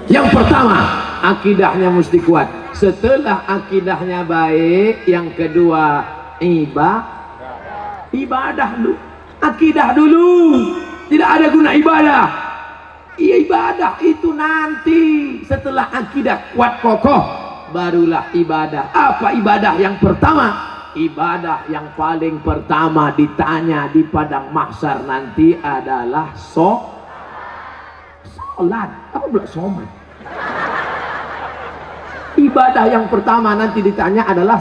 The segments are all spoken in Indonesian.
Yang pertama, akidahnya mesti kuat. Setelah akidahnya baik, yang kedua ibadah dulu. Akidah dulu. Tidak ada guna ibadah. Iya, ibadah itu nanti. Setelah akidah kuat kokoh, barulah ibadah. Apa ibadah yang pertama? Ibadah yang paling pertama ditanya di padang mahsyar nanti adalah sholat. Apa pula sholat? Ibadah yang pertama nanti ditanya adalah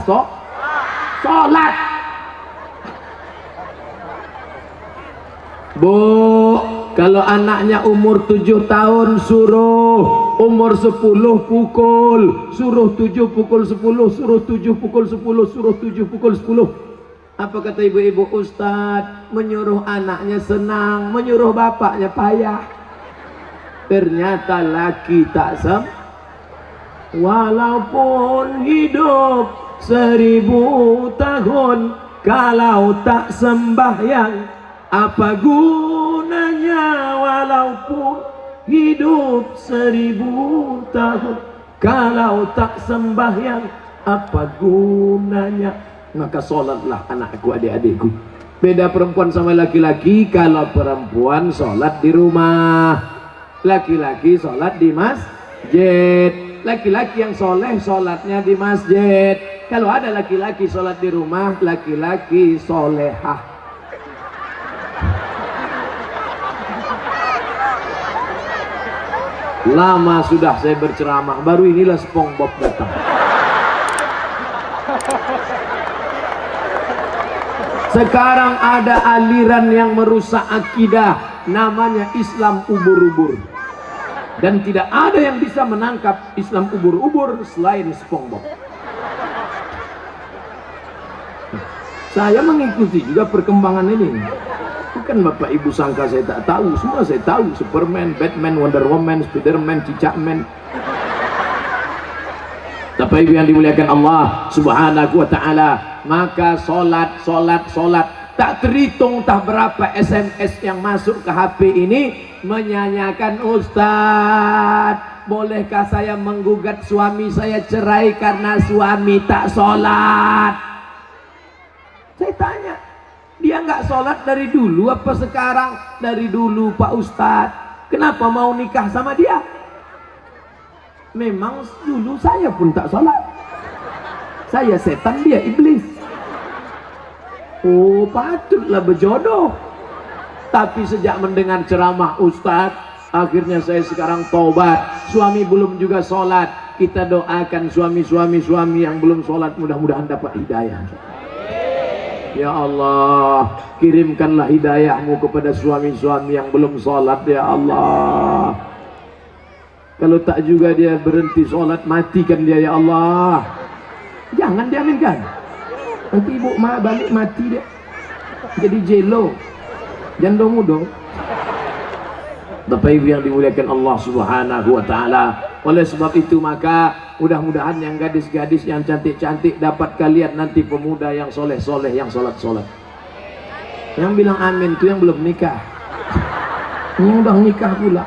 sholat. Bu, kalau anaknya umur 7 tahun suruh, umur 10 pukul, suruh 7 pukul 10, suruh 7 pukul 10, suruh 7 pukul 10. Apa kata ibu-ibu? Ustadz, menyuruh anaknya senang, menyuruh bapaknya payah. Ternyata laki tak walaupun hidup 1000 tahun, kalau tak sembahyang apa gunanya? Walaupun hidup 1000 tahun, kalau tak sembahyang apa gunanya? Maka sholatlah anakku, adik-adikku. Beda perempuan sama laki-laki. Kalau perempuan sholat di rumah, laki-laki sholat di masjid. Laki-laki yang soleh sholatnya di masjid. Kalau ada laki-laki sholat di rumah, laki-laki solehah. Lama sudah saya berceramah, baru inilah SpongeBob datang. Sekarang ada aliran yang merusak akidah, namanya Islam ubur-ubur. Dan tidak ada yang bisa menangkap Islam ubur-ubur selain SpongeBob. Saya mengikuti juga perkembangan ini. Bukan Bapak Ibu sangka saya tak tahu, semua saya tahu. Superman, Batman, Wonder Woman, Spiderman, Cicakman. Bapak Ibu yang dimuliakan Allah Subhanahu wa ta'ala, maka solat. Tak terhitung tak berapa SMS yang masuk ke HP ini menyanyikan, Ustadz, bolehkah saya menggugat suami saya cerai karena suami tak solat? Saya tanya, dia nggak sholat dari dulu apa sekarang? Dari dulu Pak Ustadz. Kenapa mau nikah sama dia? Memang dulu saya pun tak sholat. Saya setan, dia iblis. Oh, patutlah berjodoh. Tapi sejak mendengar ceramah Ustadz, akhirnya saya sekarang taubat. Suami belum juga sholat. Kita doakan suami yang belum sholat, mudah-mudahan dapat hidayah. Ya Allah, kirimkanlah hidayahmu kepada suami-suami yang belum sholat, ya Allah. Kalau tak juga dia berhenti sholat, matikan dia, ya Allah. Jangan diaminkan. Nanti ibu balik mati dia. Jadi jelo, janda muda. Bapak Ibu yang dimuliakan Allah Subhanahu wa ta'ala. Oleh sebab itu maka mudah-mudahan yang gadis-gadis yang cantik-cantik dapat kalian nanti pemuda yang soleh-soleh, yang sholat-sholat. Yang bilang amin itu yang belum nikah. Yang udah nikah pula.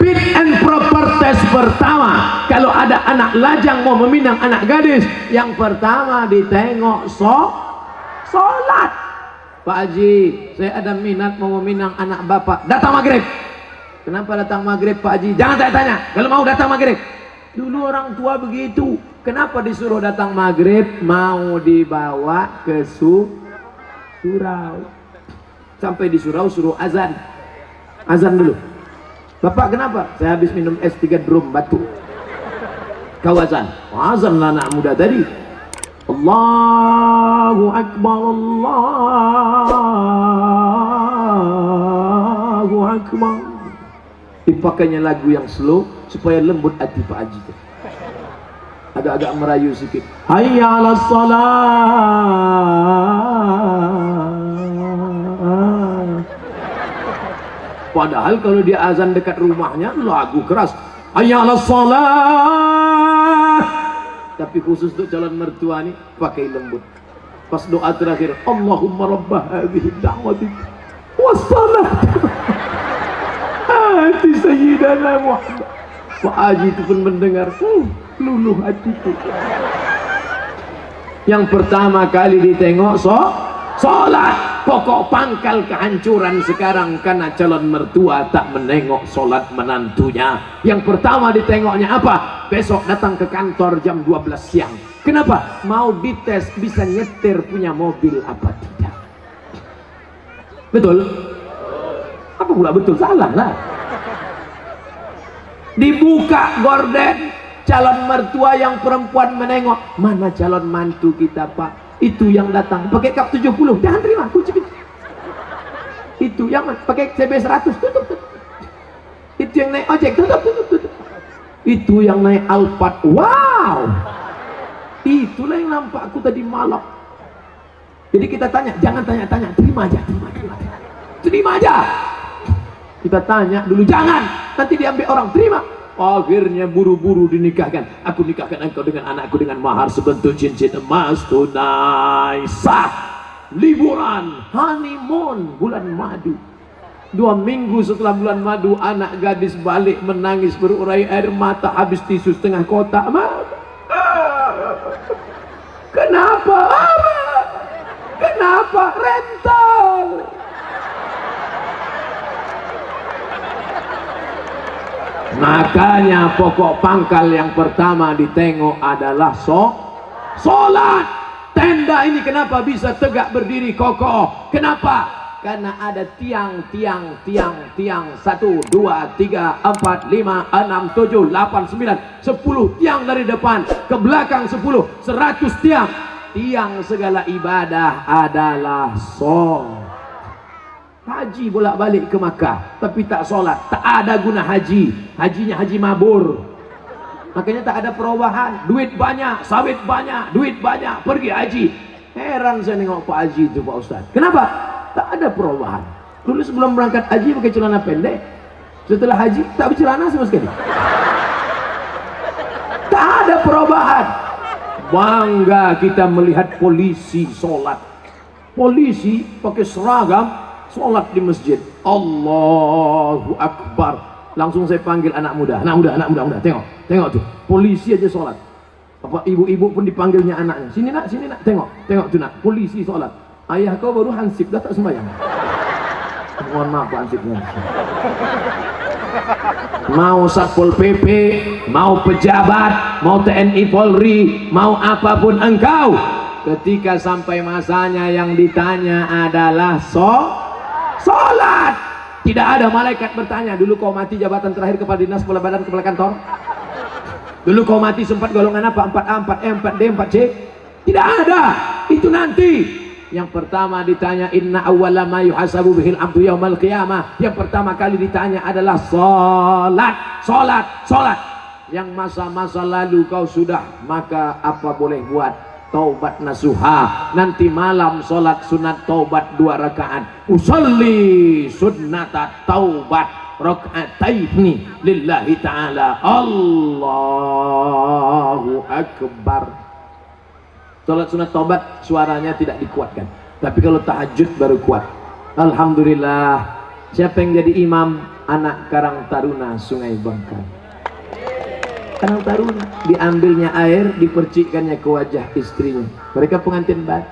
Fit and proper test pertama. Kalau ada anak lajang mau meminang anak gadis, yang pertama ditengok sholat. Pak Haji, saya ada minat mau meminang anak bapak. Datang maghrib. Kenapa datang maghrib Pak Haji? Jangan tanya-tanya. Kalau mau datang maghrib. Dulu orang tua begitu. Kenapa disuruh datang maghrib? Mau dibawa ke surau. Sampai di surau suruh azan. Azan dulu. Bapak kenapa? Saya habis minum es 3 drum batu. Kau azan. Azan lah anak muda tadi. Allahu Akbar, Allahu Akbar. Dipakainya lagu yang slow supaya lembut hati Pak Haji. Agak-agak merayu sedikit. Hayya 'alas shalah. Padahal kalau dia azan dekat rumahnya lagu keras. Hayya 'alas shalah. Tapi khusus untuk calon mertua nih pakai lembut. Pas doa terakhir, Allahumma rabbah hadhihi da'wati wassalam Sayyidina Muhammad. Pak Haji itu pun mendengar, luluh hatiku. Yang pertama kali ditengok sholat. Pokok pangkal kehancuran sekarang karena calon mertua tak menengok sholat menantunya. Yang pertama ditengoknya apa? Besok datang ke kantor jam 12 siang. Kenapa? Mau dites bisa nyetir punya mobil apa tidak. Betul? Apa pula betul? Salah lah. Dibuka gorden, calon mertua yang perempuan menengok, mana calon mantu kita pak? Itu yang datang pakai kap 70, jangan terima, kunci. Itu yang pakai CB 100, tutup. Itu yang naik ojek, tutup. Itu yang naik Alphard, wow. Itulah yang nampak aku tadi malam. Jadi kita tanya, jangan tanya-tanya, terima aja. Kita tanya dulu, jangan, nanti diambil orang, terima. Akhirnya buru-buru dinikahkan. Aku nikahkan engkau dengan anakku dengan mahar sebentuk cincin emas tunai sah. Liburan, honeymoon, bulan madu. 2 minggu setelah bulan madu, anak gadis balik menangis berurai air mata, habis tisu setengah kotak. Kenapa? Kenapa? Rental. Makanya pokok pangkal yang pertama ditengok adalah sholat. Tenda ini kenapa bisa tegak berdiri kokoh? Kenapa? Karena ada tiang 1, 2, 3, 4, 5, 6, 7, 8, 9, 10 tiang dari depan ke belakang 10, 100 tiang. Tiang segala ibadah adalah sholat. Haji bolak-balik ke Makkah tapi tak sholat, tak ada guna haji. Hajinya haji mabur. Makanya tak ada perubahan. Duit banyak, sawit banyak, duit banyak, pergi haji. Heran saya nengok Pak Haji itu Pak Ustaz. Kenapa? Tak ada perubahan. Dulu sebelum berangkat haji pakai celana pendek, setelah haji tak bercelana sama sekali. Tak ada perubahan. Bangga kita melihat polisi sholat. Polisi pakai seragam sholat di masjid. Allahu Akbar. Langsung saya panggil anak muda. Tengok tuh. Polisi aja sholat. Apa ibu-ibu pun dipanggilnya anaknya. Sini nak, tengok tuh nak. Polisi sholat. Ayah kau baru hansip dah tak sembahyang. Mohon maaf Pak hansipnya. Mau Satpol PP, mau pejabat, mau TNI Polri, mau apapun engkau, ketika sampai masanya yang ditanya adalah sholat. Tidak ada malaikat bertanya, dulu kau mati jabatan terakhir kepala dinas, kepala badan, kepala kantor? Dulu kau mati sempat golongan apa? 4A, 4E, 4D, 4C? Tidak ada. Itu nanti. Yang pertama ditanya, inna awwala ma yuhasabu bihil abdu yaumal qiyamah. Yang pertama kali ditanya adalah sholat. Yang masa-masa lalu kau sudah, maka apa boleh buat? Taubat nasuha. Nanti malam sholat sunat taubat 2 rakaat. Usolli sunnata taubat raka'ataini lillahi ta'ala. Allahu Akbar. Sholat sunat taubat suaranya tidak dikuatkan, tapi kalau tahajud baru kuat. Alhamdulillah. Siapa yang jadi imam? Anak Karang Taruna Sungai Bangka. Karang Taruna, diambilnya air, dipercikkannya ke wajah istrinya. Mereka pengantin baru.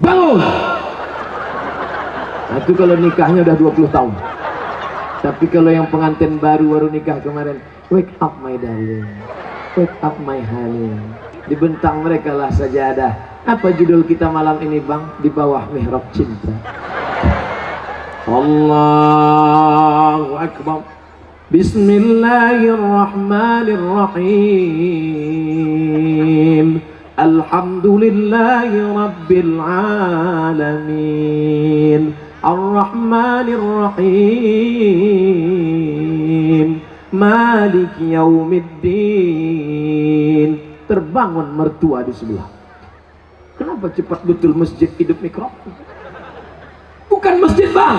Bangun! Nah, itu kalau nikahnya udah 20 tahun. Tapi kalau yang pengantin baru nikah kemarin, wake up my darling, wake up my honey. Dibentang mereka lah sajadah. Apa judul kita malam ini bang? Di bawah mihrab cinta. Allahu Akbar. Bismillahirrahmanirrahim. Alhamdulillahi Rabbil Alamin. Ar-Rahmanirrahim. Maliki Yaumiddin. Terbangun mertua di sebelah. Kenapa cepat betul masjid hidup mikrofon? Bukan masjid bang.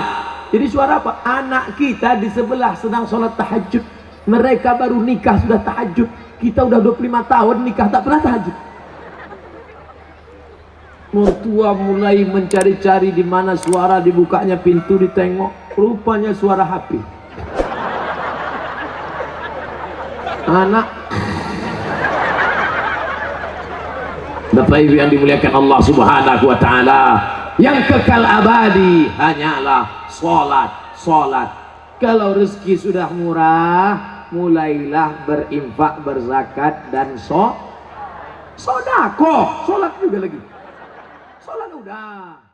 Jadi suara apa? Anak kita di sebelah sedang sholat tahajud. Mereka baru nikah sudah tahajud. Kita udah 25 tahun nikah tak pernah tahajud. Mertua mulai mencari-cari di mana suara, dibukanya pintu, ditengok. Rupanya suara HP. anak. Bapak Ibu yang dimuliakan Allah Subhanahu wa taala, yang kekal abadi hanyalah salat. Kalau rezeki sudah murah, mulailah berinfak, berzakat dan sedekah. Salat juga lagi. Salat udah.